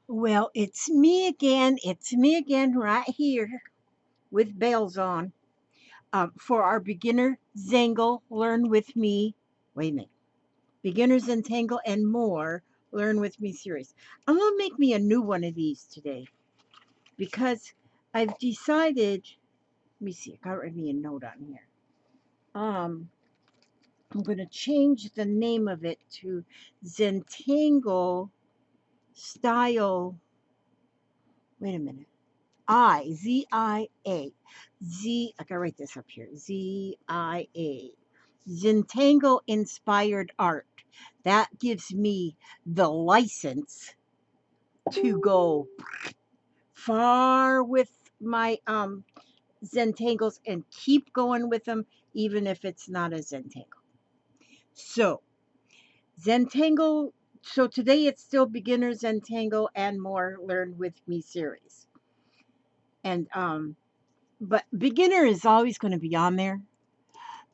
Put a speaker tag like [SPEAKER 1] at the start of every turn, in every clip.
[SPEAKER 1] Well, it's me again. It's me again right here with bells on for our beginner Zangle Learn With Me. Wait a minute. Beginners Zentangle and more Learn With Me series. I'm going to make me a new one of these today because I've decided. Let me see. I got to write me a note on here. Um, I'm going to change the name of it to Zentangle Style. Wait a minute. Z-I-A. I gotta write this up here. Z-I-A. Zentangle Inspired Art. That gives me the license to go far with my Zentangles and keep going with them, even if it's not a Zentangle. So, Zentangle. So today it's still beginner Zentangle and more Learn With Me series. And but beginner is always going to be on there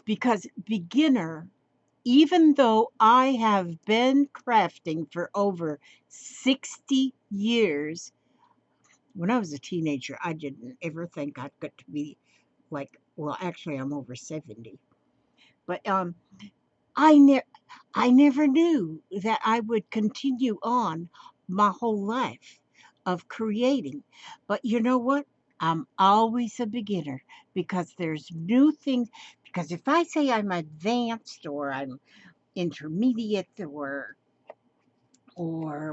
[SPEAKER 1] because beginner, even though I have been crafting for over 60 years, when I was a teenager, I didn't ever think I'd get to be like, well, actually, I'm over 70. But I, ne- I never knew that I would continue on my whole life of creating. But you know what? I'm always a beginner because there's new things. Because if I say I'm advanced or I'm intermediate or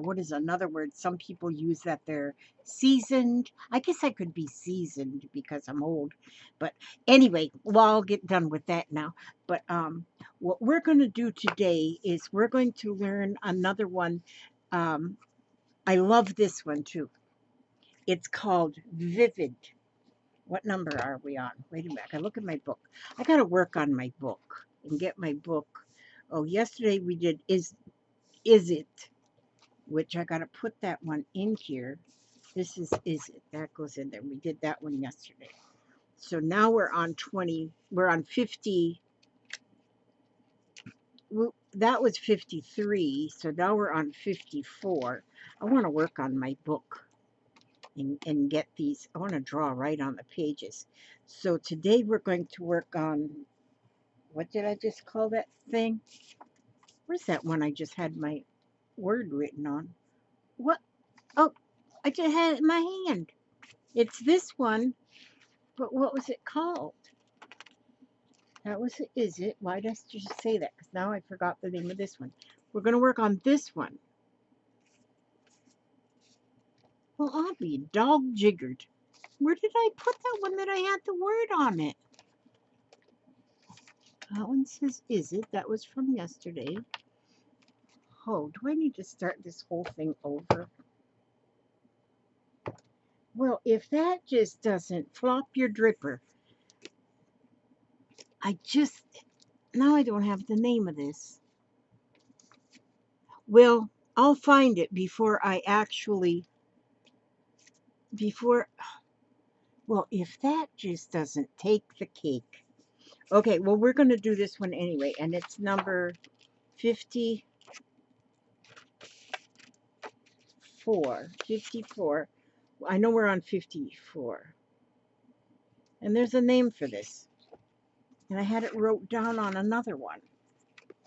[SPEAKER 1] what is another word some people use that they're seasoned. I guess I could be seasoned because I'm old. But anyway, well, I'll get done with that now. But what we're going to do today is we're going to learn another one. Um, I love this one too. It's called Vivid. What number are we on? Wait a minute. I look at my book. I got to work on my book and get my book. Oh, yesterday we did is it, which I got to put that one in here. This is it. That goes in there. We did that one yesterday. So now we're on 20. We're on 50. Well, that was 53. So now we're on 54. I want to work on my book and get these. I want to draw right on the pages. So today we're going to work on, what did I just call that thing? Where's that one I just had my word written on? What? Oh, I just had it in my hand. It's this one, but what was it called? That was is it? Why did I just say that? Because now I forgot the name of this one. We're going to work on this one. Well, I'll be dog jiggered. Where did I put that one that I had the word on it? That one says is it? That was from yesterday. Oh, do I need to start this whole thing over? Well, if that just doesn't flop your dripper, now I don't have the name of this. Well, I'll find it before, well, if that just doesn't take the cake. Okay, well, we're going to do this one anyway, and it's number 54. 54. I know we're on 54. And there's a name for this. And I had it wrote down on another one.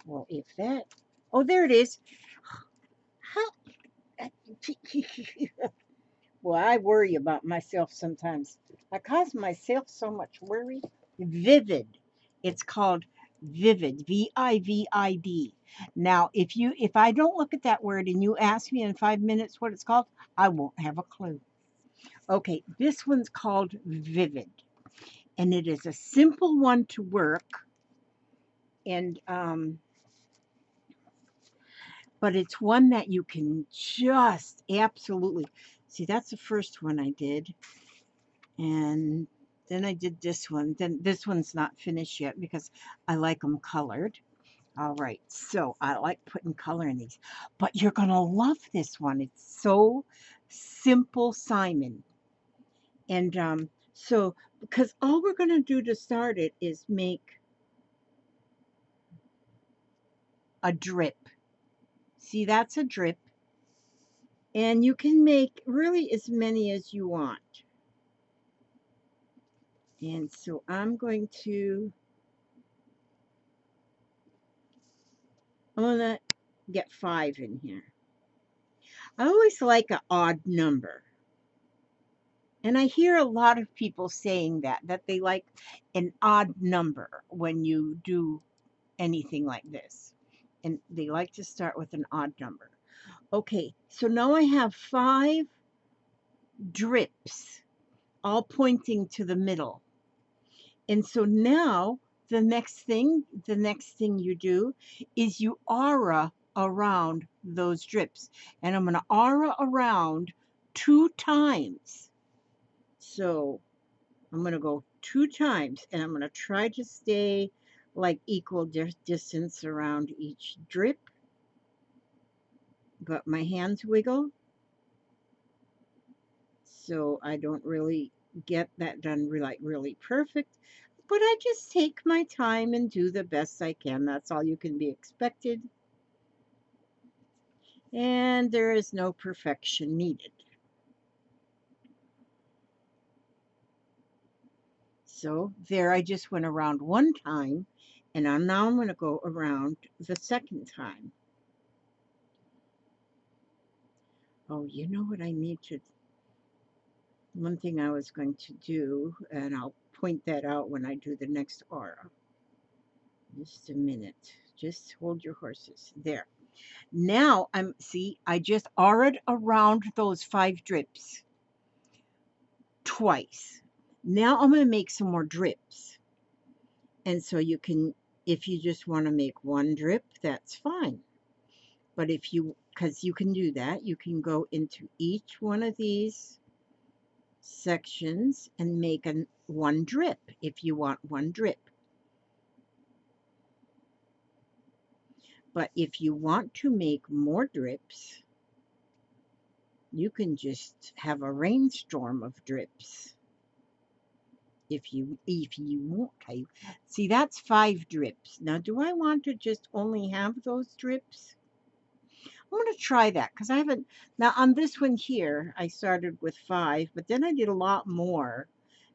[SPEAKER 1] Well, if that. Oh, there it is. How? Well, I worry about myself sometimes. I cause myself so much worry. Vivid. It's called Vivid. Vivid. Now, if I don't look at that word and you ask me in 5 minutes what it's called, I won't have a clue. Okay, this one's called Vivid, and it is a simple one to work, and but it's one that you can just absolutely see. That's the first one I did. And then I did this one. Then this one's not finished yet because I like them colored. All right, so I like putting color in these. But you're going to love this one. It's so simple, Simon. And so, because all we're going to do to start it is make a drip. See, that's a drip. And you can make really as many as you want. And so I'm going to get 5 in here. I always like an odd number. And I hear a lot of people saying that they like an odd number when you do anything like this. And they like to start with an odd number. Okay, so now I have 5 drips all pointing to the middle. And so now the next thing you do is you aura around those drips. And I'm going to aura around 2 times. So I'm going to go 2 times, and I'm going to try to stay like equal distance around each drip. But my hands wiggle, so I don't really get that done really perfect. But I just take my time and do the best I can. That's all you can be expected. And there is no perfection needed. So there, I just went around 1 time, and now I'm going to go around the 2nd time. Oh, you know what I need to, one thing I was going to do, and I'll point that out when I do the next aura. Just a minute. Just hold your horses. There. Now I just auraed around those 5 drips twice. Now I'm going to make some more drips. And so you can, if you just want to make 1 drip, that's fine. But because you can do that, you can go into each one of these sections and make 1 drip if you want 1 drip. But if you want to make more drips, you can just have a rainstorm of drips. If you want to. See, that's 5 drips. Now, do I want to just only have those drips? I'm going to try that because I haven't. Now, on this one here, I started with 5, but then I did a lot more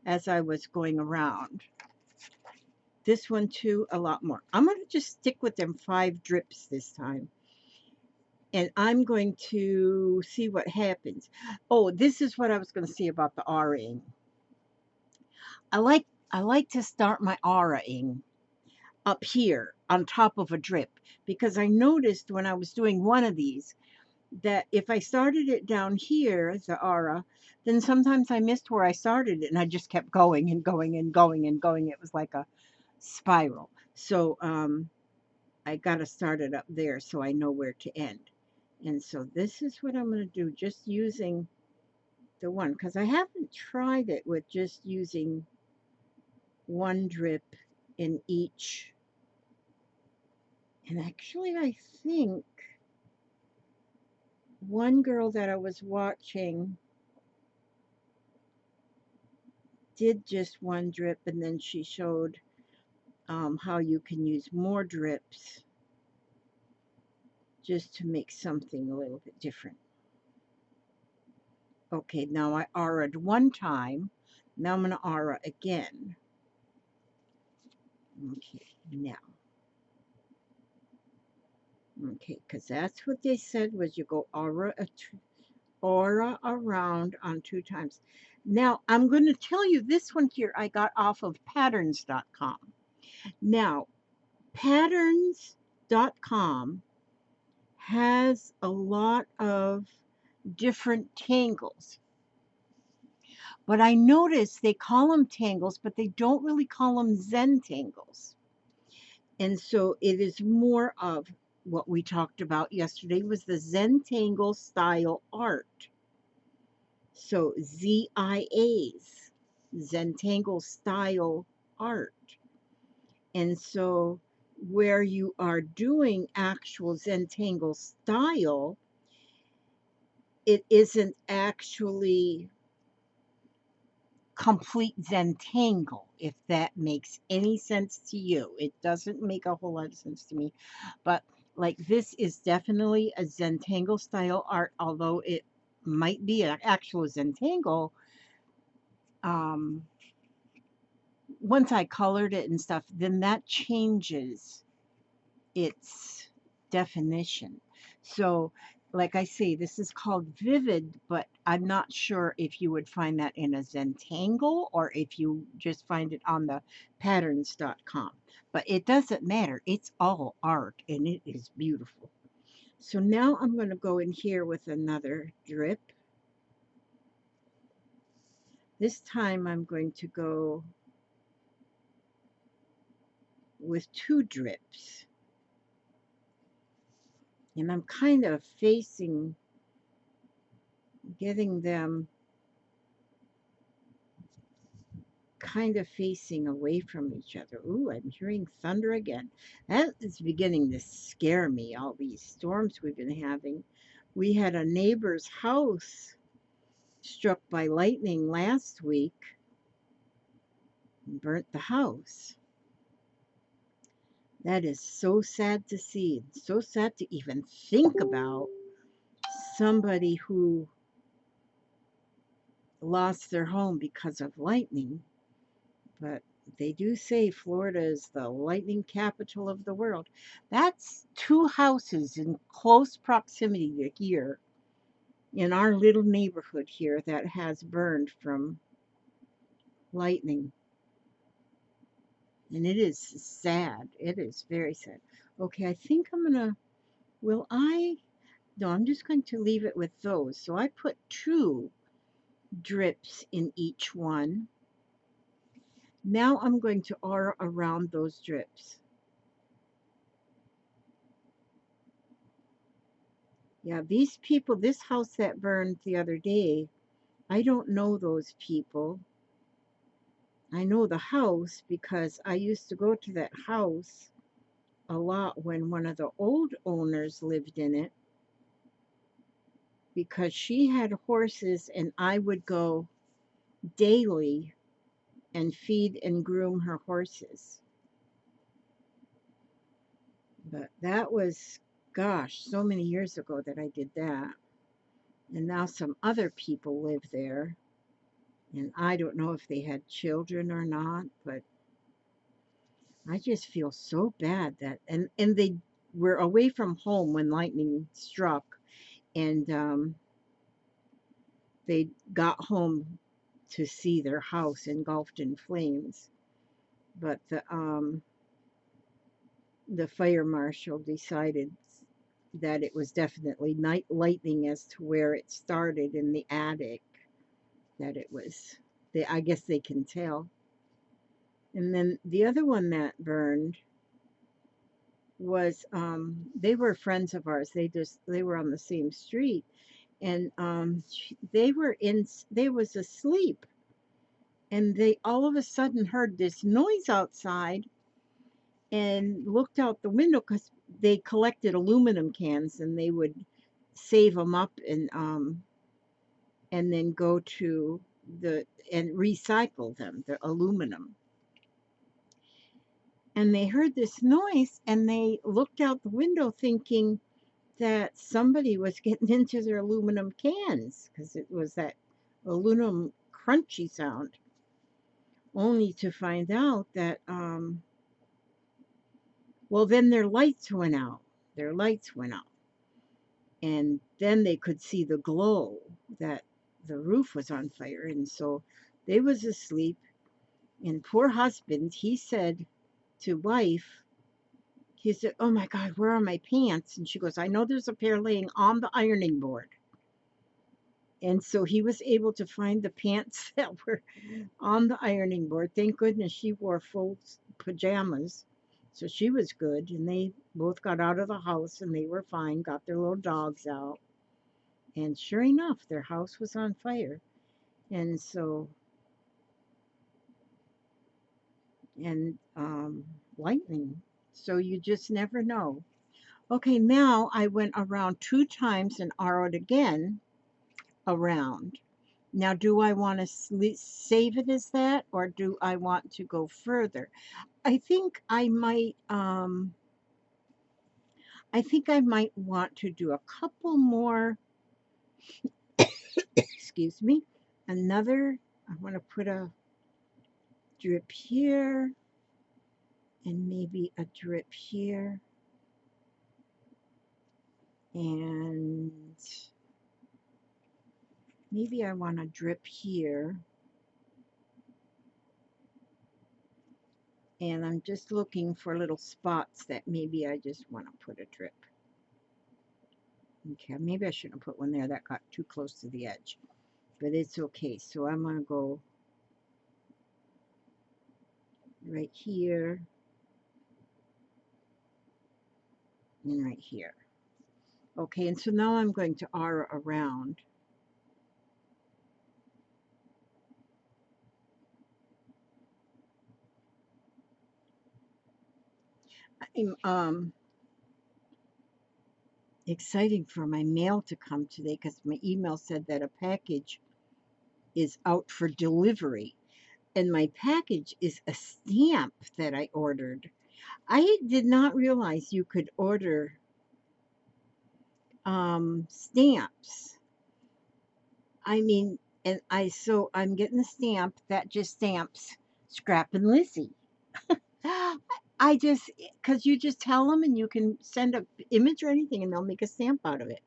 [SPEAKER 1] as I was going around. This one, too, a lot more. I'm going to just stick with them 5 drips this time. And I'm going to see what happens. Oh, this is what I was going to say about the auraing. I like to start my auraing up here on top of a drip, because I noticed when I was doing one of these that if I started it down here, the aura, then sometimes I missed where I started it, and I just kept going and going and going and going. It was like a spiral. So I got to start it up there so I know where to end. And so this is what I'm going to do, just using the one, because I haven't tried it with just using 1 drip in each. And actually, I think one girl that I was watching did just 1 drip, and then she showed how you can use more drips just to make something a little bit different. Okay, now I auraed 1 time. Now I'm going to aura again. Okay, now. Okay, because that's what they said was you go aura around on 2 times. Now, I'm going to tell you this one here I got off of patterns.com. Now, patterns.com has a lot of different tangles. But I noticed they call them tangles, but they don't really call them Zentangles. And so it is more of what we talked about yesterday was the Zentangle style art. So ZIAs, Zentangle style art. And so where you are doing actual Zentangle style, it isn't actually complete Zentangle, if that makes any sense to you. It doesn't make a whole lot of sense to me, but like this is definitely a Zentangle style art, although it might be an actual Zentangle, um, once I colored it and stuff, then that changes its definition. So, like I say, this is called vivid, but I'm not sure if you would find that in a Zentangle or if you just find it on the patterns.com. But it doesn't matter. It's all art and it is beautiful. So now I'm going to go in here with another drip. This time I'm going to go with 2 drips. And I'm kind of getting them kind of facing away from each other. Ooh, I'm hearing thunder again. That is beginning to scare me, all these storms we've been having. We had a neighbor's house struck by lightning last week and burnt the house. That is so sad to see. So sad to even think about somebody who lost their home because of lightning. But they do say Florida is the lightning capital of the world. That's 2 houses in close proximity to here in our little neighborhood here that has burned from lightning. And it is sad. It is very sad. Okay, I think I'm going to, will I? No, I'm just going to leave it with those. So I put 2 drips in each one. Now I'm going to aura around those drips. Yeah, these people, this house that burned the other day, I don't know those people. I know the house because I used to go to that house a lot when one of the old owners lived in it because she had horses and I would go daily and feed and groom her horses. But that was, gosh, so many years ago that I did that. And now some other people live there. And I don't know if they had children or not, but I just feel so bad that and they were away from home when lightning struck, and they got home to see their house engulfed in flames. But the fire marshal decided that it was definitely night lightning as to where it started in the attic. That it was, they I guess they can tell. And then the other one that burned was they were friends of ours. They were on the same street, and they was asleep, and they all of a sudden heard this noise outside and looked out the window because they collected aluminum cans and they would save them up and then go to the and recycle them, the aluminum. And they heard this noise and they looked out the window thinking that somebody was getting into their aluminum cans because it was that aluminum crunchy sound, only to find out that, well, then their lights went out. Their lights went out. And then they could see the glow that the roof was on fire. And so they was asleep. And poor husband, he said to wife, he said, "Oh my God, where are my pants?" And she goes, "I know there's a pair laying on the ironing board." And so he was able to find the pants that were on the ironing board. Thank goodness she wore full pajamas. So she was good. And they both got out of the house and they were fine, got their little dogs out. And sure enough, their house was on fire. And so, and lightning. So you just never know. Okay, now I went around 2 times and RO'd again around. Now, do I want to save it as that, or do I want to go further? I think I might. I think I might want to do a couple more Excuse me. Another, I want to put a drip here and maybe a drip here. And maybe I want a drip here. And I'm just looking for little spots that maybe I just want to put a drip. Okay, maybe I shouldn't have put one there. That got too close to the edge. But it's okay. So I'm going to go right here and right here. Okay, and so now I'm going to aura around. I'm exciting for my mail to come today because my email said that a package is out for delivery. And my package is a stamp that I ordered. I did not realize you could order stamps. I mean, and so I'm getting a stamp that just stamps Scrap and Lizzie. I just, because you just tell them and you can send an image or anything and they'll make a stamp out of it.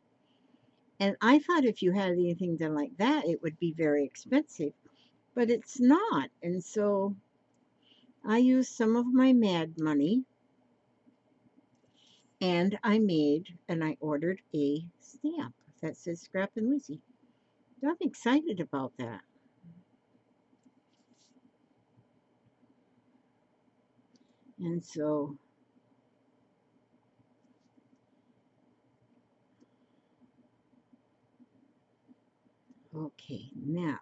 [SPEAKER 1] And I thought if you had anything done like that, it would be very expensive, but it's not. And so I used some of my MAD money and I ordered a stamp that says Scrap and Lizzie. I'm excited about that. And so, okay, now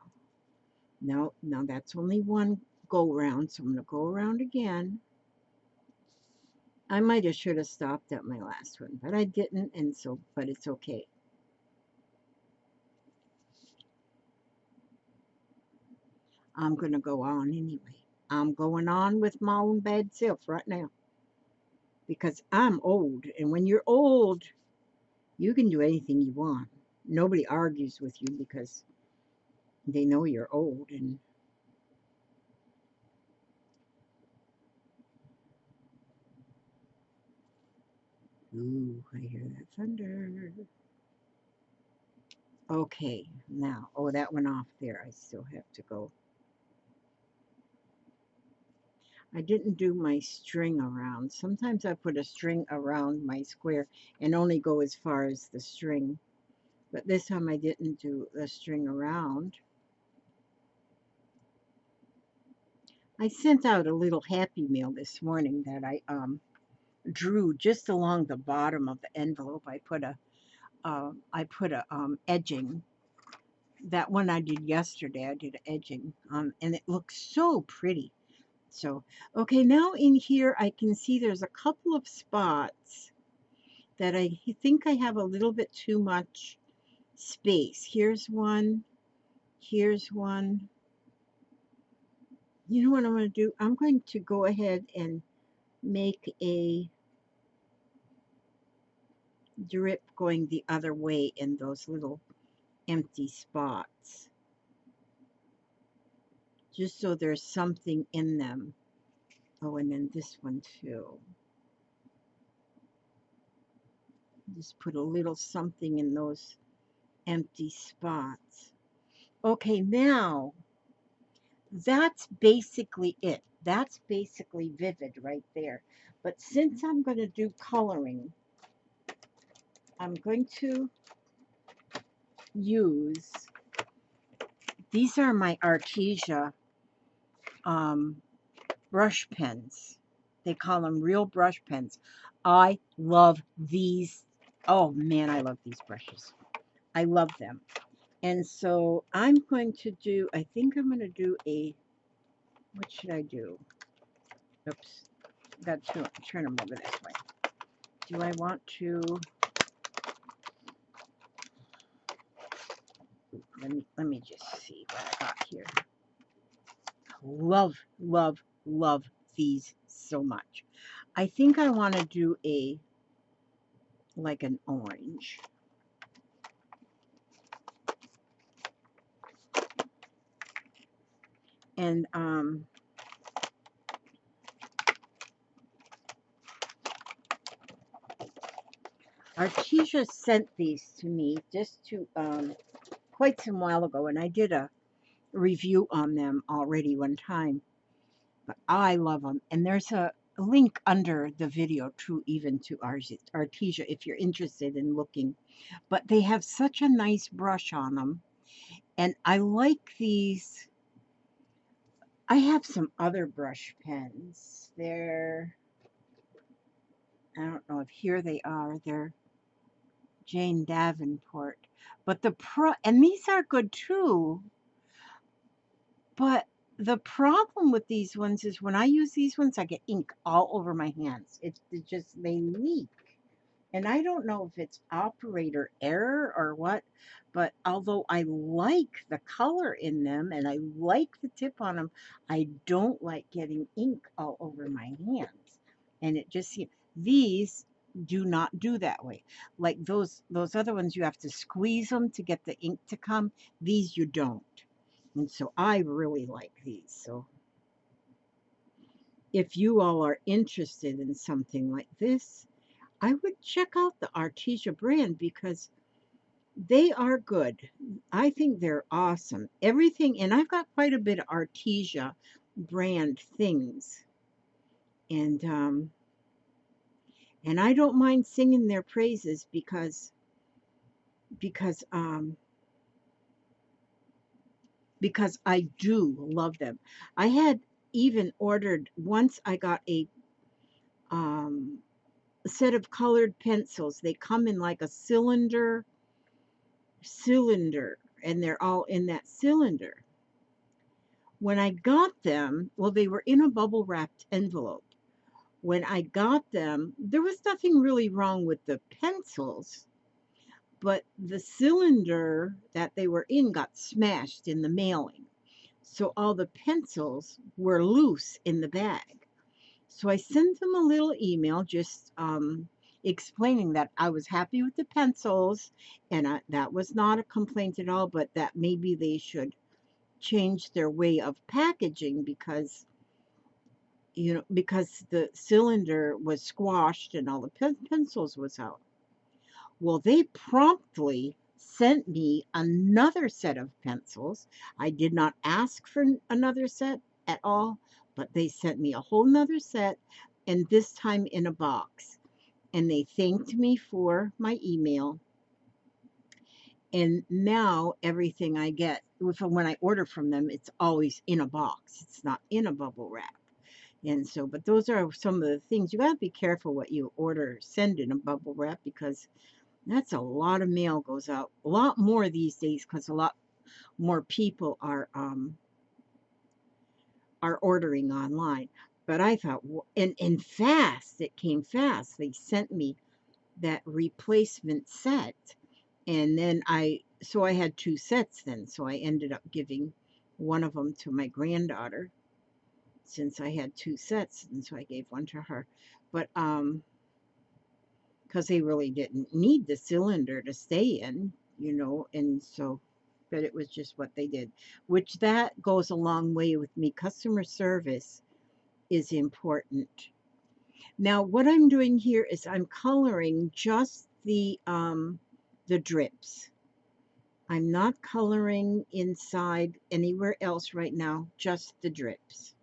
[SPEAKER 1] that's only one go round, so I'm going to go around again. I might have should have stopped at my last one, but I didn't, and so, but it's okay. I'm going to go on anyway. I'm going on with my own bad self right now because I'm old, and when you're old, you can do anything you want. Nobody argues with you because they know you're old. And ooh, I hear that thunder. Okay, now, oh, that went off there. I still have to go. I didn't do my string around. Sometimes I put a string around my square and only go as far as the string. But this time I didn't do the string around. I sent out a little happy mail this morning that I drew just along the bottom of the envelope. I put a edging. That one I did yesterday, I did edging, and it looks so pretty. So, okay, now in here I can see there's a couple of spots that I think I have a little bit too much space. Here's one. Here's one. You know what I'm going to do? I'm going to go ahead and make a drip going the other way in those little empty spots. Just so there's something in them. Oh, and then this one too. Just put a little something in those empty spots. Okay, now that's basically it. That's basically vivid right there. But since I'm going to do coloring, I'm going to use, these are my Artesia brush pens. They call them real brush pens. I love these. Oh man, I love these brushes. I love them. And so I'm going to do, I think I'm going to do what should I do? Oops, got to turn them over this way. Do I want to, let me just see what I got here. Love, love, love these so much. I think I want to do like an orange. And Artesia sent these to me just to quite some while ago, and I did a review on them already one time. But I love them, and there's a link under the video too, even to Artesia if you're interested in looking. But they have such a nice brush on them, and I like these. I have some other brush pens. I don't know if here they are. They're Jane Davenport. But and these are good too, but the problem with these ones is when I use these ones, I get ink all over my hands. It just, they leak. And I don't know if it's operator error or what, but although I like the color in them and I like the tip on them, I don't like getting ink all over my hands. And it just seems, these do not do that way. Like those other ones, you have to squeeze them to get the ink to come. These you don't. And so I really like these. So if you all are interested in something like this, I would check out the Artesia brand because they are good. I think they're awesome. Everything, and I've got quite a bit of Artesia brand things. And and I don't mind singing their praises because um because I do love them. I had even ordered once. I got um a set of colored pencils. They come in like a cylinder, and they're all in that cylinder. When I got them, well, they were in a bubble wrapped envelope. When I got them, there was nothing really wrong with the pencils, but the cylinder that they were in got smashed in the mailing. So all the pencils were loose in the bag. So I sent them a little email just explaining that I was happy with the pencils, and that was not a complaint at all, but that maybe they should change their way of packaging because because the cylinder was squashed and all the pencils was out. Well, they promptly sent me another set of pencils. I did not ask for another set at all, but they sent me a whole nother set, and this time in a box. And they thanked me for my email. And now everything I get, when I order from them, it's always in a box. It's not in a bubble wrap. And so, but those are some of the things you got to be careful what you order, send in a bubble wrap because that's a lot of mail goes out. A lot more these days because a lot more people are ordering online. But I thought, and fast, it came fast. They sent me that replacement set, and then so I had two sets then. So I ended up giving one of them to my granddaughter since I had two sets, and so I gave one to her. But because they really didn't need the cylinder to stay in, and so, but it was just what they did, which that goes a long way with me. Customer service is important. Now, what I'm doing here is I'm coloring just the drips. I'm not coloring inside anywhere else right now, just the drips.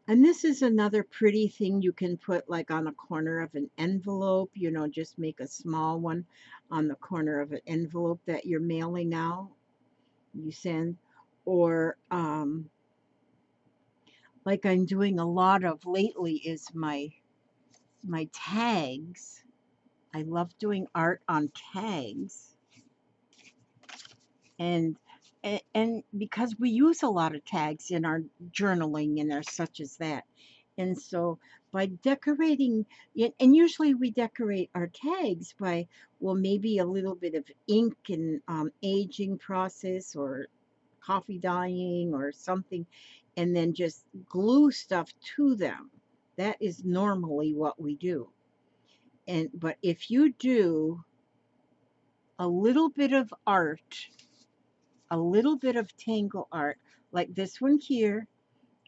[SPEAKER 1] And this is another pretty thing you can put like on a corner of an envelope, just make a small one on the corner of an envelope that you're mailing out, you send, or like I'm doing a lot of lately is my tags. I love doing art on tags. And and because we use a lot of tags in our journaling and our such as that. And so by decorating it, and usually we decorate our tags by, well, maybe a little bit of ink and aging process or coffee dyeing or something, and then just glue stuff to them. That is normally what we do. But if you do a little bit of art, a little bit of tangle art, like this one here.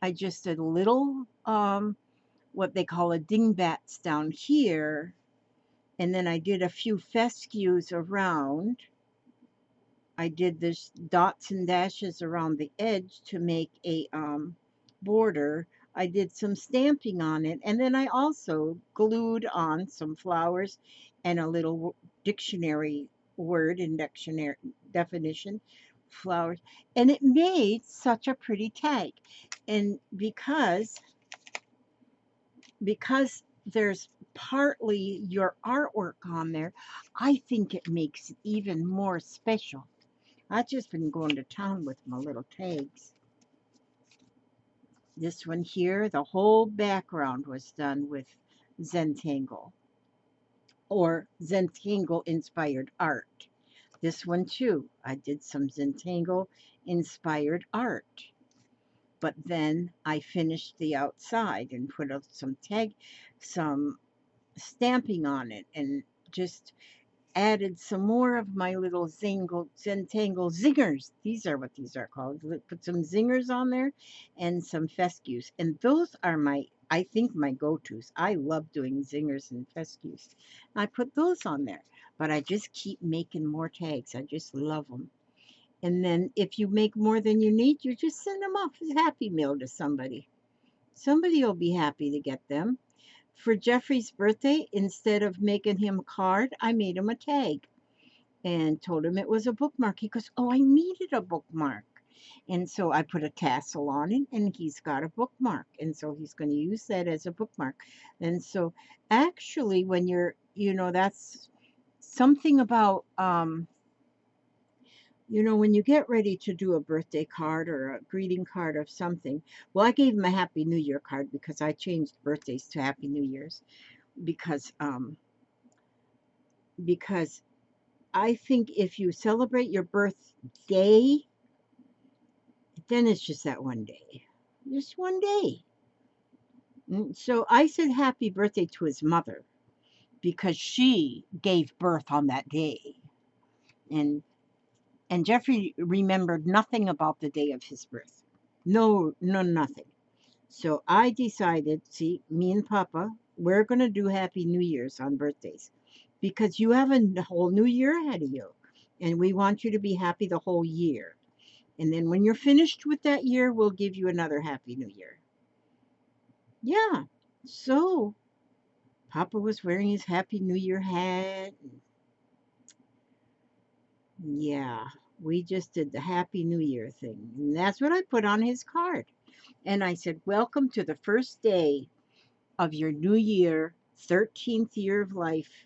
[SPEAKER 1] I just did a little, what they call a dingbats down here, and then I did a few fescues around. I did this dots and dashes around the edge to make a border. I did some stamping on it, and then I also glued on some flowers and a little dictionary word and dictionary definition, flowers, and it made such a pretty tag. And because there's partly your artwork on there, I think it makes it even more special. I've just been going to town with my little tags. This one here, the whole background was done with Zentangle or Zentangle inspired art. This one too, I did some Zentangle inspired art. But then I finished the outside and put some stamping on it and just added some more of my little Zentangle zingers. These are what these are called. Put some zingers on there and some fescues. And those are I think, my go-tos. I love doing zingers and fescues. I put those on there. But I just keep making more tags. I just love them. And then if you make more than you need, you just send them off as Happy Meal to somebody. Somebody will be happy to get them. For Jeffrey's birthday, instead of making him a card, I made him a tag and told him it was a bookmark. He goes, "Oh, I needed a bookmark." And so I put a tassel on it, and he's got a bookmark. And so he's going to use that as a bookmark. And so actually, when that's something about, when you get ready to do a birthday card or a greeting card of something. Well, I gave him a Happy New Year card because I changed birthdays to Happy New Year's because I think if you celebrate your birthday, then it's just that one day. Just one day. So I said happy birthday to his mother because she gave birth on that day. And and Jeffrey remembered nothing about the day of his birth. No, no, nothing. So I decided, see, me and Papa, we're going to do Happy New Year's on birthdays because you have a whole new year ahead of you. And we want you to be happy the whole year. And then when you're finished with that year, we'll give you another Happy New Year. Yeah. So Papa was wearing his Happy New Year hat. Yeah, we just did the Happy New Year thing. And that's what I put on his card. And I said, "Welcome to the first day of your new year, 13th year of life."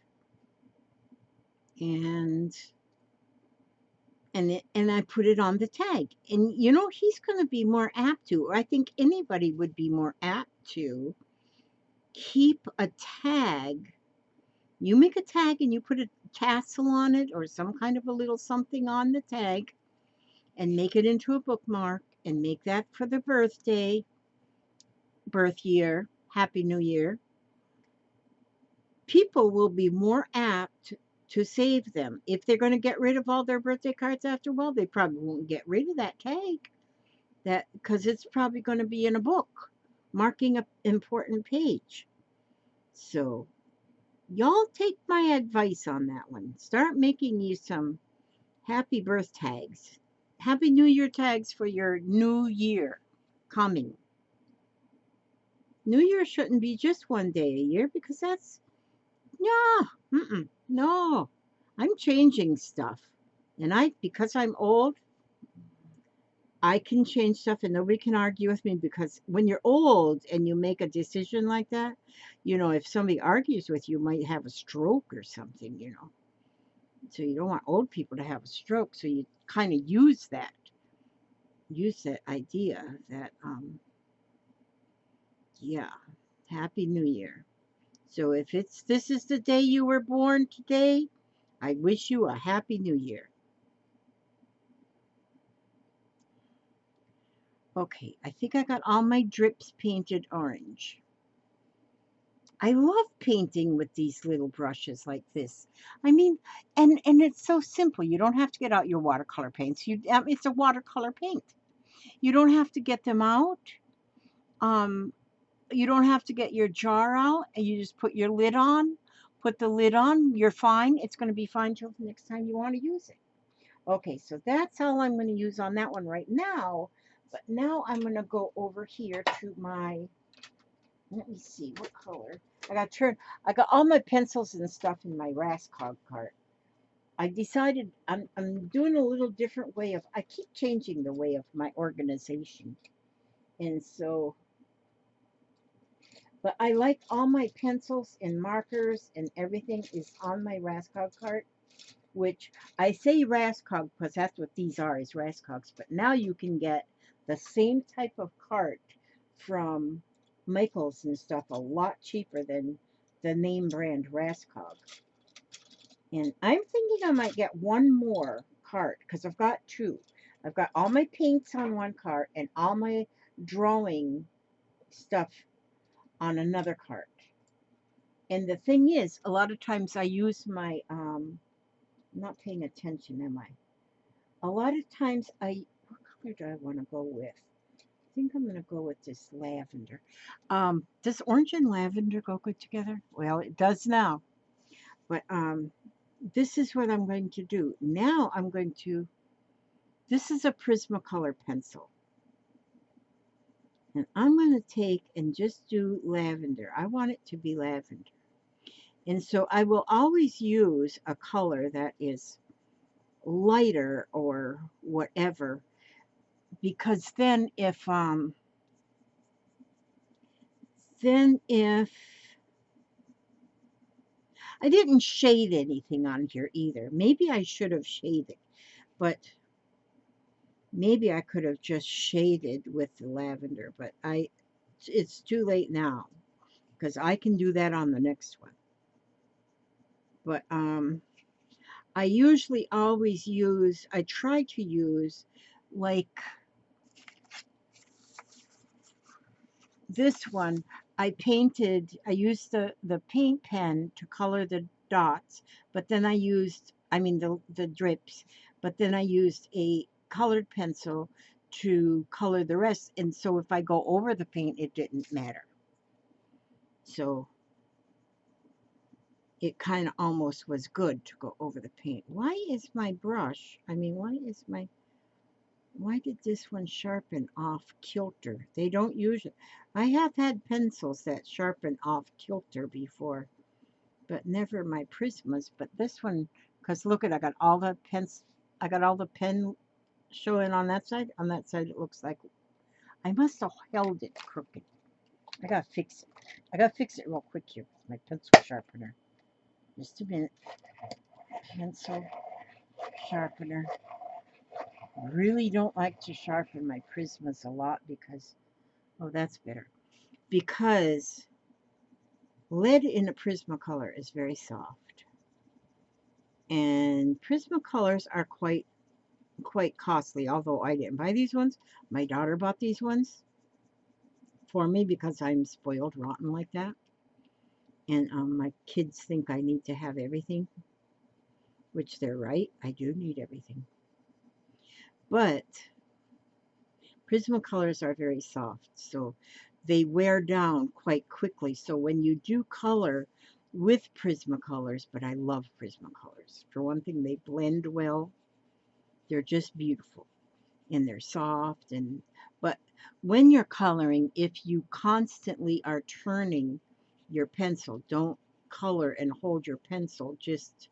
[SPEAKER 1] And and I put it on the tag. And he's going to be more apt to, or I think anybody would be more apt to keep a tag. You make a tag and you put a tassel on it or some kind of a little something on the tag and make it into a bookmark and make that for the birth year, Happy New Year. People will be more apt to save them. If they're going to get rid of all their birthday cards after a while, they probably won't get rid of that tag. That because it's probably going to be in a book, marking an important page. So y'all take my advice on that one. Start making you some happy birth tags. Happy New Year tags for your new year coming. New Year shouldn't be just one day a year because that's, no, no. I'm changing stuff. And because I'm old, I can change stuff and nobody can argue with me because when you're old and you make a decision like that, if somebody argues with you, might have a stroke or something. So you don't want old people to have a stroke. So you kind of use that idea that, yeah, Happy New Year. So if this is the day you were born today, I wish you a Happy New Year. Okay, I think I got all my drips painted orange. I love painting with these little brushes like this. I mean, and it's so simple. You don't have to get out your watercolor paints. It's a watercolor paint. You don't have to get them out. Um, you don't have to get your jar out, and you just put your lid on. Put the lid on. You're fine. It's going to be fine till the next time you want to use it. Okay, so that's all I'm going to use on that one right now. But now I'm going to go over here to my, let me see, what color? I got all my pencils and stuff in my Rascog cart. I decided I'm doing a little different way of, I keep changing the way of my organization. And so, but I like all my pencils and markers and everything is on my Rascog cart, which I say Rascog because that's what these are, is Rascogs. But now you can get the same type of cart from Michaels and stuff a lot cheaper than the name brand Rascog. And I'm thinking I might get one more cart because I've got two. I've got all my paints on one cart and all my drawing stuff on another cart. And the thing is, a lot of times I use my, I'm not paying attention, am I? A lot of times what color do I want to go with? I think I'm going to go with this lavender. Does orange and lavender go good together? Well, it does now. But this is what I'm going to do. Now this is a Prismacolor pencil. And I'm going to take and just do lavender. I want it to be lavender. And so I will always use a color that is lighter or whatever, because then if I didn't shade anything on here either. Maybe I should have shaded, but maybe I could have just shaded with the lavender, but it's too late now because I can do that on the next one. But I usually always I try to use like this one. I used the paint pen to color the dots, but then I mean the drips, but then I used a colored pencil to color the rest. And so if I go over the paint, it didn't matter. So it kind of almost was good to go over the paint. Why is my brush, I mean, why did this one sharpen off kilter? They don't usually. I have had pencils that sharpen off kilter before, but never my Prismas. But this one, because look I got all the pen showing on that side. On that side, it looks like I must have held it crooked. I gotta fix it. I gotta fix it real quick here with my pencil sharpener. Just a minute. Pencil sharpener. Really don't like to sharpen my Prismas a lot because, oh, that's better. Because lead in a Prismacolor is very soft. And Prismacolors are quite costly, although I didn't buy these ones. My daughter bought these ones for me because I'm spoiled rotten like that. And my kids think I need to have everything, which they're right. I do need everything. But Prismacolors are very soft, so they wear down quite quickly. So when you do color with Prismacolors, but I love Prismacolors. For one thing, they blend well. They're just beautiful and they're soft. But when you're coloring, if you constantly are turning your pencil, don't color and hold your pencil just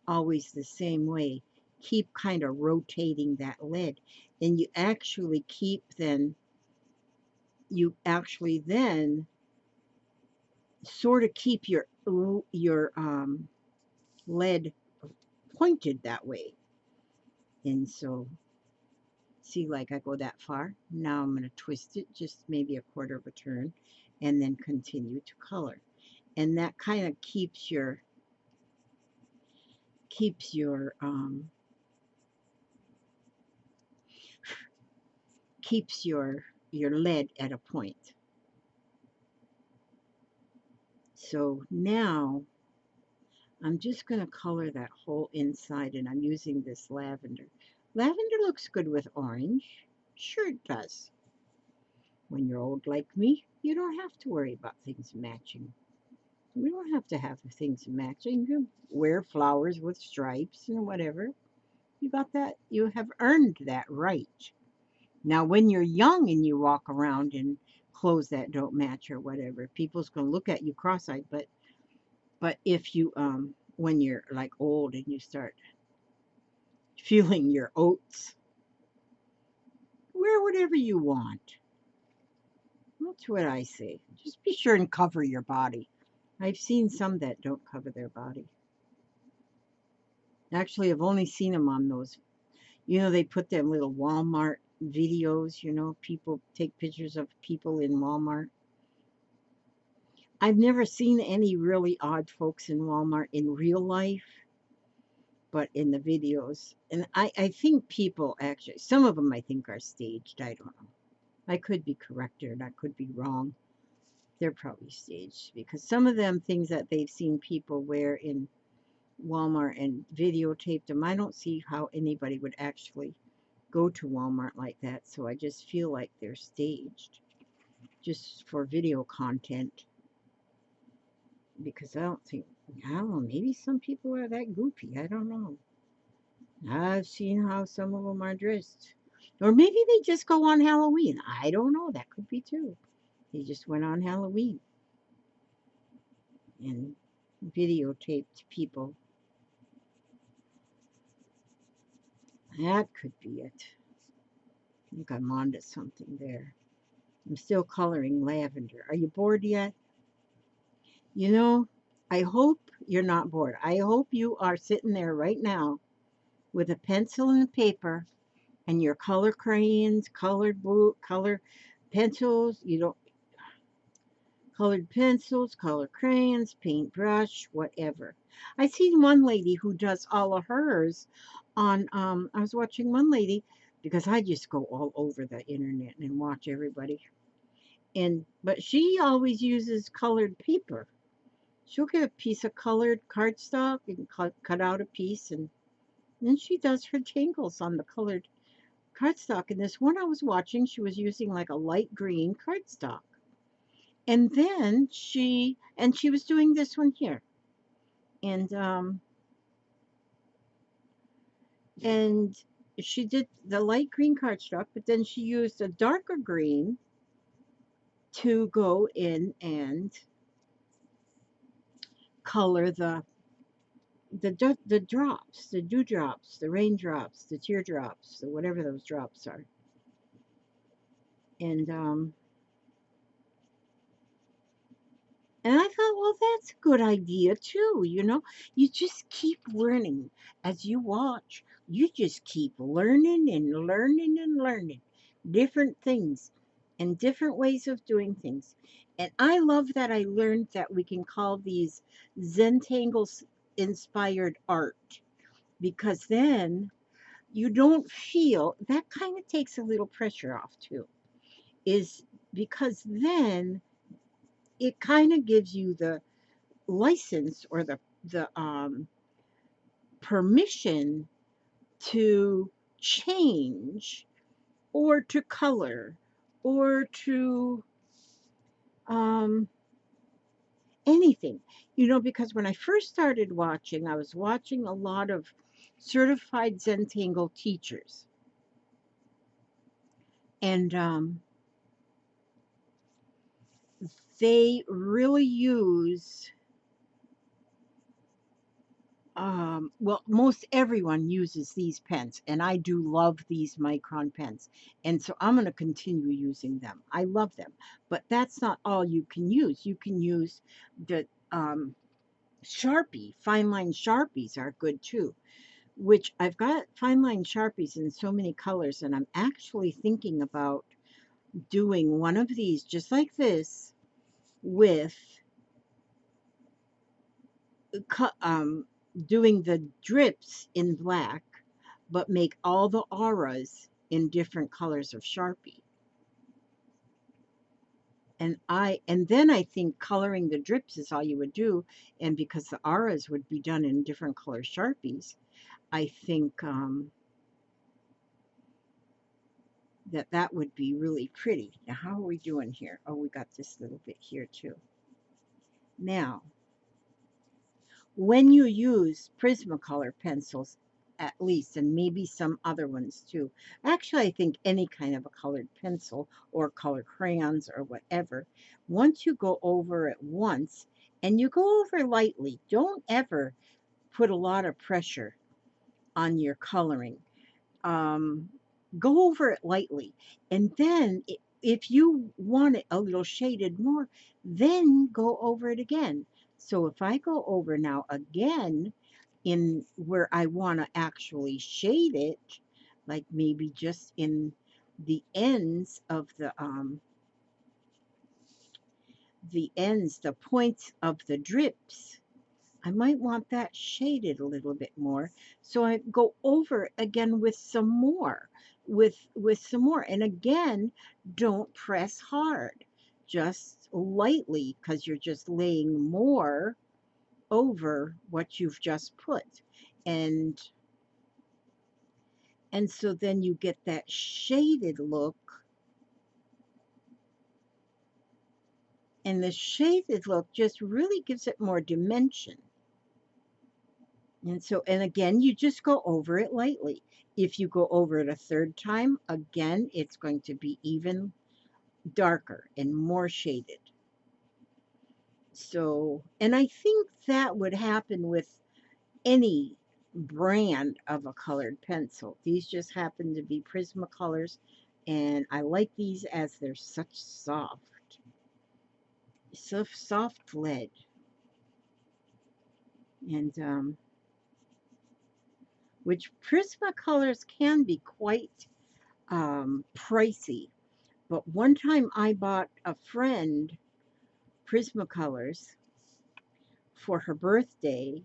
[SPEAKER 1] always the same way. Keep kind of rotating that lead, and you actually then sort of keep your lead pointed that way. And so see, like I go that far, now I'm going to twist it just maybe a quarter of a turn and then continue to color. And that kind of keeps your lead at a point. So now I'm just going to color that whole inside, and I'm using this lavender. Lavender looks good with orange. Sure it does. When you're old like me, you don't have to worry about things matching. We don't have to have things matching. You wear flowers with stripes and whatever. You got that. You have earned that right. Now, when you're young and you walk around in clothes that don't match or whatever, people's gonna look at you cross-eyed. But if you when you're like old and you start feeling your oats, wear whatever you want. That's what I say. Just be sure and cover your body. I've seen some that don't cover their body. Actually, I've only seen them on those. They put them little Walmart videos. People take pictures of people in Walmart. I've never seen any really odd folks in Walmart in real life, but in the videos. And I think people actually, some of them I think are staged. I don't know. I could be corrected. I could be wrong. They're probably staged because some of them things that they've seen people wear in Walmart and videotaped them, I don't see how anybody would actually go to Walmart like that. So I just feel like they're staged just for video content because I don't know, maybe some people are that goopy. I don't know. I've seen how some of them are dressed. Or maybe they just go on Halloween. I don't know. That could be too. They just went on Halloween and videotaped people. That could be it. I think I'm onto something there. I'm still coloring lavender. Are you bored yet? You know, I hope you're not bored. I hope you are sitting there right now with a pencil and a paper and your color crayons, colored blue, color pencils. You don't colored pencils, color crayons, paintbrush, whatever. I seen one lady who does all of hers on. I was watching one lady because I just go all over the internet and watch everybody. But she always uses colored paper. She'll get a piece of colored cardstock and cut out a piece, and then she does her tangles on the colored cardstock. And this one I was watching, she was using like a light green cardstock. And then she was doing this one here. And and she did the light green cardstock, but then she used a darker green to go in and color the drops, the dewdrops, the raindrops, the teardrops, the whatever those drops are. And And I thought, well, that's a good idea too. You just keep learning as you watch. You just keep learning and learning and learning different things and different ways of doing things. And I love that I learned that we can call these Zentangle inspired art because then you don't feel that kind of takes a little pressure off too. Is because then it kind of gives you the license or the permission to change or to color or to um, anything. Because when I first started watching, I was watching a lot of certified Zentangle teachers. And they really use well, most everyone uses these pens, and I do love these micron pens. And so I'm going to continue using them. I love them. But that's not all you can use. You can use the Sharpie. Fine line Sharpies are good too, which I've got fine line Sharpies in so many colors, and I'm actually thinking about doing one of these just like this with doing the drips in black, but make all the auras in different colors of Sharpie. And then I think coloring the drips is all you would do, and because the auras would be done in different color Sharpies, I think that would be really pretty. Now, how are we doing here? Oh, we got this little bit here too. Now, when you use Prismacolor pencils, at least, and maybe some other ones too. Actually, I think any kind of a colored pencil or colored crayons or whatever, once you go over it once, and you go over lightly, don't ever put a lot of pressure on your coloring. Um, go over it lightly. And then if you want it a little shaded more, then go over it again. So if I go over now again in where I want to actually shade it, like maybe just in the ends of the points of the drips, I might want that shaded a little bit more. So I go over it again with some more, with some more. And again, don't press hard, just lightly, because you're just laying more over what you've just put. And and so then you get that shaded look. And the shaded look just really gives it more dimension. And so, and again, you just go over it lightly. If you go over it a third time, again, it's going to be even darker and more shaded. So, and I think that would happen with any brand of a colored pencil. These just happen to be Prismacolors, and I like these as they're such soft lead. And which Prismacolors can be quite pricey. But one time I bought a friend Prismacolors for her birthday,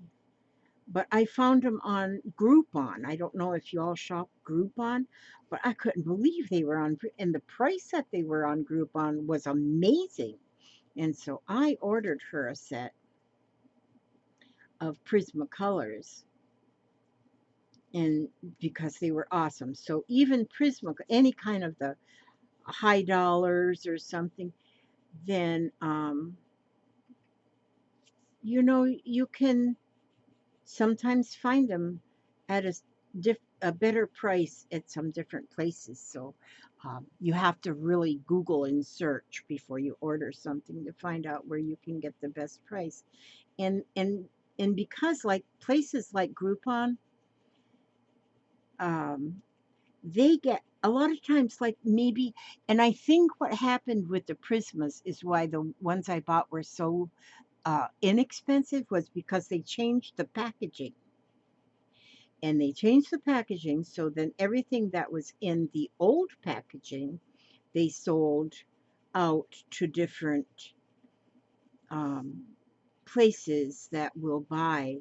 [SPEAKER 1] but I found them on Groupon. I don't know if you all shop Groupon, but I couldn't believe they were on, and the price that they were on Groupon was amazing. And so I ordered her a set of Prismacolors, and because they were awesome. So even any kind of the high dollars or something, then you can sometimes find them at a better price at some different places. So you have to really Google and search before you order something to find out where you can get the best price. And because like places like Groupon, um, they get a lot of times like maybe, and I think what happened with the Prismas is why the ones I bought were so inexpensive was because they changed the packaging. And they changed the packaging, so then everything that was in the old packaging, they sold out to different um, places that will buy,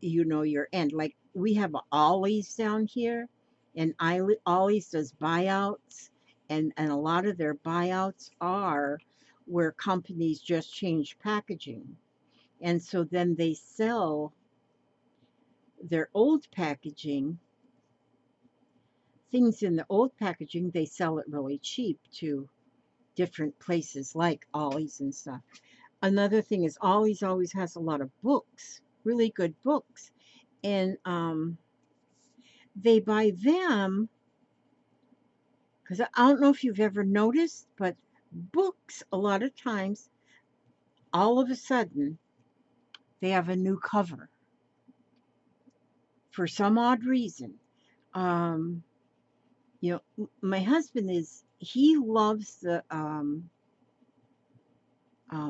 [SPEAKER 1] your end. Like we have a Ollie's down here, and Ollie's does buyouts, and a lot of their buyouts are where companies just change packaging. And so then they sell their old packaging, things in the old packaging, they sell it really cheap to different places like Ollie's and stuff. Another thing is Ollie's always has a lot of books, really good books. And they buy them because I don't know if you've ever noticed, but books, a lot of times, all of a sudden, they have a new cover for some odd reason. Um, my husband he loves the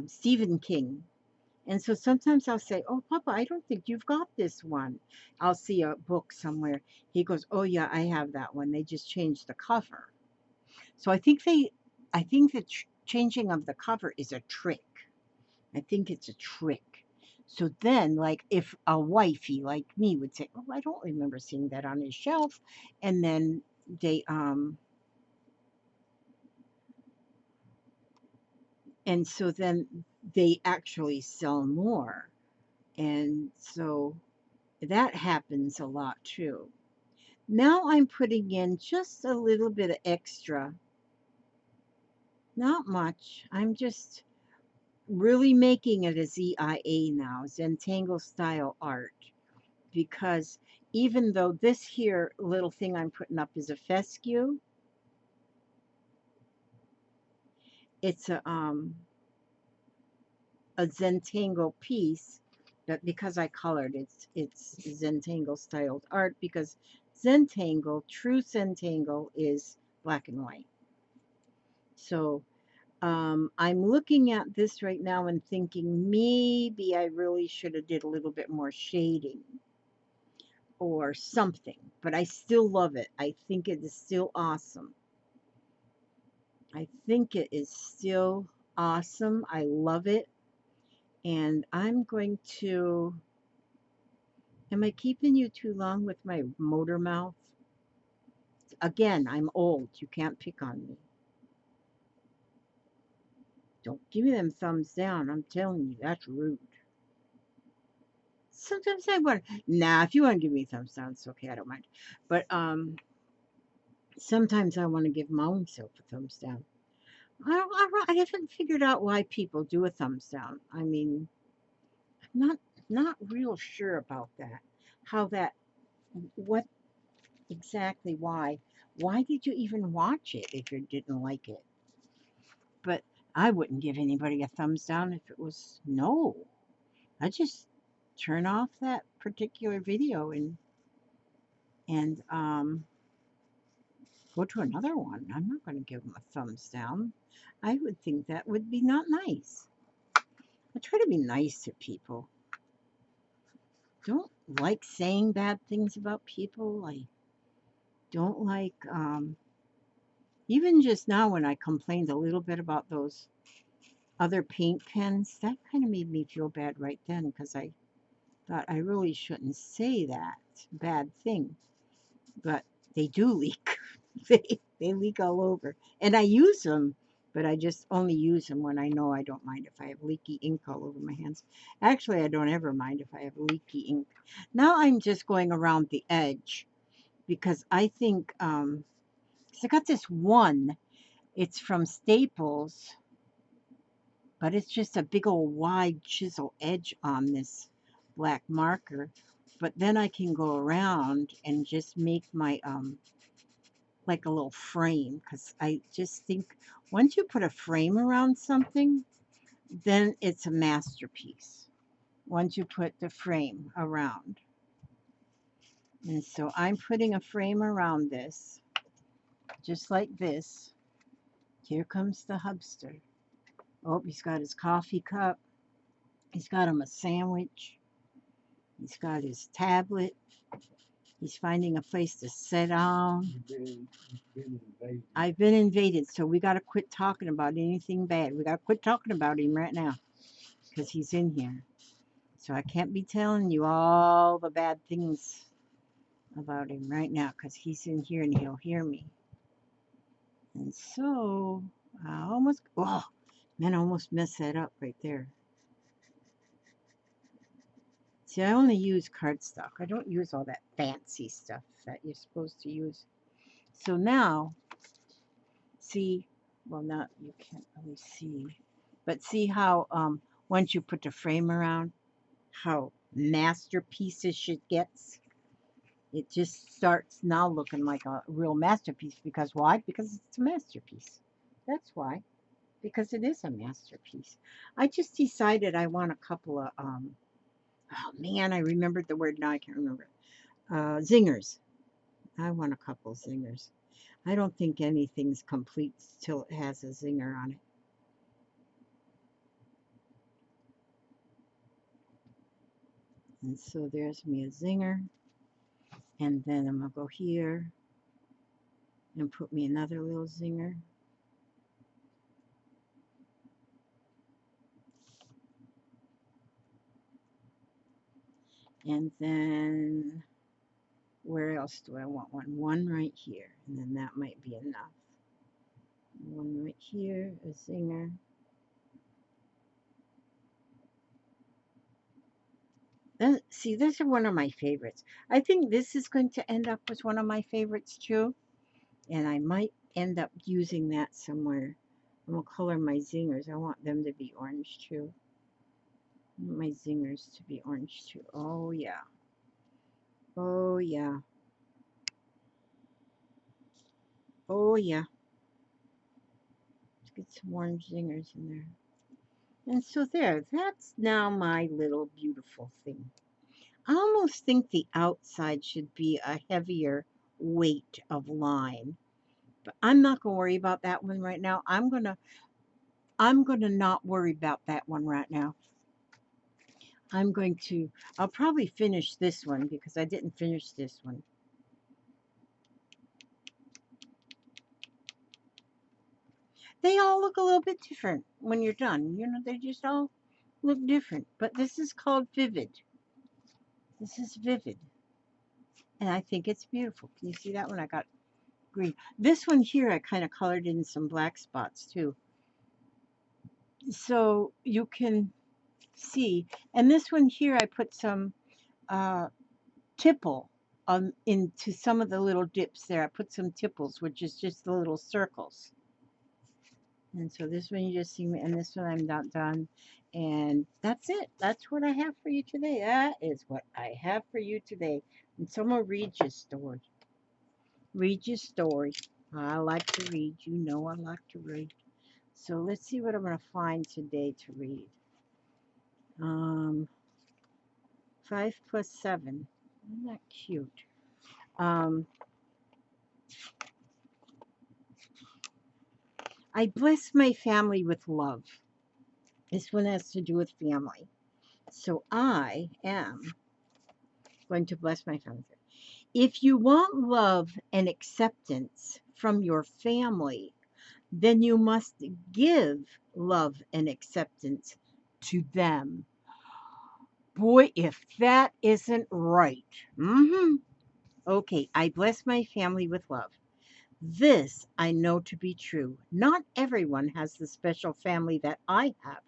[SPEAKER 1] Stephen King. And so sometimes I'll say, "Oh, Papa, I don't think you've got this one." I'll see a book somewhere. He goes, "Oh yeah, I have that one. They just changed the cover." So I think the changing of the cover is a trick. I think it's a trick. So then, like, if a wifey like me would say, "Oh, I don't remember seeing that on his shelf," and then they And so then they actually sell more. And so that happens a lot too. Now I'm putting in just a little bit of extra, not much. I'm just really making it a ZIA now, Zentangle style art, because even though this here little thing I'm putting up is a fescue, it's a Zentangle piece, but because I colored it's Zentangle styled art, because Zentangle, true Zentangle, is black and white. So I'm looking at this right now and thinking maybe I really should have did a little bit more shading or something, but I still love it. I think it is still awesome. I think it is still awesome. I love it. And I'm going to, am I keeping you too long with my motor mouth? Again, I'm old. You can't pick on me. Don't give me them thumbs down. I'm telling you, that's rude. Sometimes I want, nah, if you want to give me thumbs down, it's okay. I don't mind. But sometimes I want to give my own self a thumbs down. I haven't figured out why people do a thumbs down. I mean, I'm not real sure about that. How that, what exactly, why? Why did you even watch it if you didn't like it? But I wouldn't give anybody a thumbs down if it was no. I just turn off that particular video and go to another one. I'm not going to give them a thumbs down. I would think that would be not nice. I try to be nice to people. Don't like saying bad things about people. I don't like, even just now when I complained a little bit about those other paint pens, that kind of made me feel bad right then, because I thought I really shouldn't say that bad thing. But they do leak. they leak all over. And I use them, but I just only use them when I know I don't mind if I have leaky ink all over my hands. Actually, I don't ever mind if I have leaky ink. Now I'm just going around the edge because I think, 'cause I got this one, it's from Staples, but it's just a big old wide chisel edge on this black marker. But then I can go around and just make my, like a little frame, because I just think once you put a frame around something, then it's a masterpiece. Once you put the frame around. And so I'm putting a frame around this, just like this. Here comes the hubster. Oh, he's got his coffee cup. He's got him a sandwich. He's got his tablet. He's finding a place to sit down. I've been invaded, so we got to quit talking about anything bad. We got to quit talking about him right now because he's in here. So I can't be telling you all the bad things about him right now because he's in here and he'll hear me. And so I almost, oh, man, I almost messed that up right there. See, I only use cardstock. I don't use all that fancy stuff that you're supposed to use. So now, see, well, not, you can't really see, but see how once you put the frame around, how masterpiece-ish it gets? It just starts now looking like a real masterpiece. Because why? Because it's a masterpiece. That's why. Because it is a masterpiece. I just decided I want a couple of, oh man, I remembered the word, now I can't remember it. Zingers. I want a couple zingers. I don't think anything's complete till it has a zinger on it. And so there's me a zinger. And then I'm going to go here and put me another little zinger. And then where else do I want one? One right here. And then that might be enough. One right here, a zinger. See, these are one of my favorites. I think this is going to end up as one of my favorites too. And I might end up using that somewhere. I'm going to color my zingers. I want them to be orange too. I want my zingers to be orange too. Oh, yeah. Oh, yeah. Oh, yeah. Let's get some orange zingers in there. And so there, that's now my little beautiful thing. I almost think the outside should be a heavier weight of line. But I'm not going to worry about that one right now. I'm going to not worry about that one right now. I'll probably finish this one because I didn't finish this one. They all look a little bit different when you're done. You know, they just all look different. But this is called Vivid. This is Vivid. And I think it's beautiful. Can you see that one? I got green. This one here, I kind of colored in some black spots too. So you can see. And this one here, I put some uh, tipple into some of the little dips there. I put some tipples, which is just the little circles. And so this one you just see me, and this one I'm not done. And that's it. That's what I have for you today. That is what I have for you today. And someone read your story. Read your story. I like to read. You know I like to read. So let's see what I'm going to find today to read. 5 plus 7. Isn't that cute? I bless my family with love. This one has to do with family. So I am going to bless my family. If you want love and acceptance from your family, then you must give love and acceptance to them. Boy, if that isn't right. Okay, I bless my family with love. This I know to be true. Not everyone has the special family that I have,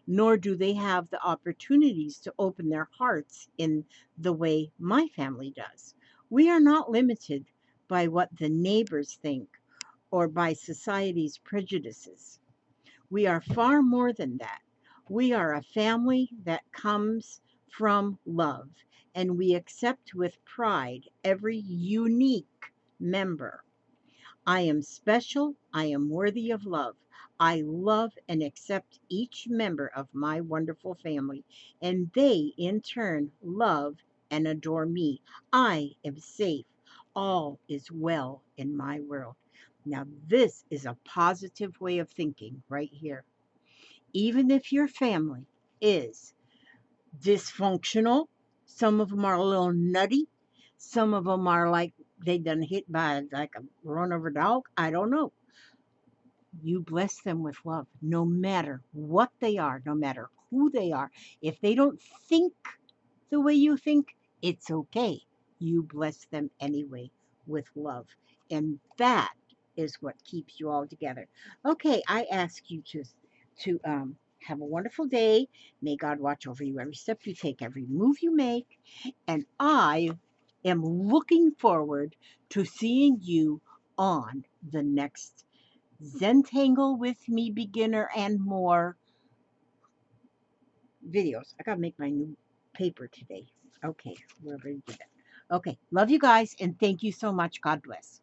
[SPEAKER 1] nor do they have the opportunities to open their hearts in the way my family does. We are not limited by what the neighbors think or by society's prejudices. We are far more than that. We are a family that comes from love, and we accept with pride every unique member. I am special. I am worthy of love. I love and accept each member of my wonderful family, and they in turn love and adore me. I am safe. All is well in my world. Now, this is a positive way of thinking right here. Even if your family is dysfunctional, some of them are a little nutty, some of them are like they done hit by like a run over dog. I don't know. You bless them with love, no matter what they are, no matter who they are. If they don't think the way you think, it's okay. You bless them anyway with love. And that is what keeps you all together. Okay, I ask you to have a wonderful day. May God watch over you every step you take, every move you make. And I am looking forward to seeing you on the next Zentangle with me, beginner and more videos. I gotta make my new paper today. Okay, we're ready to do that. Okay, love you guys and thank you so much. God bless.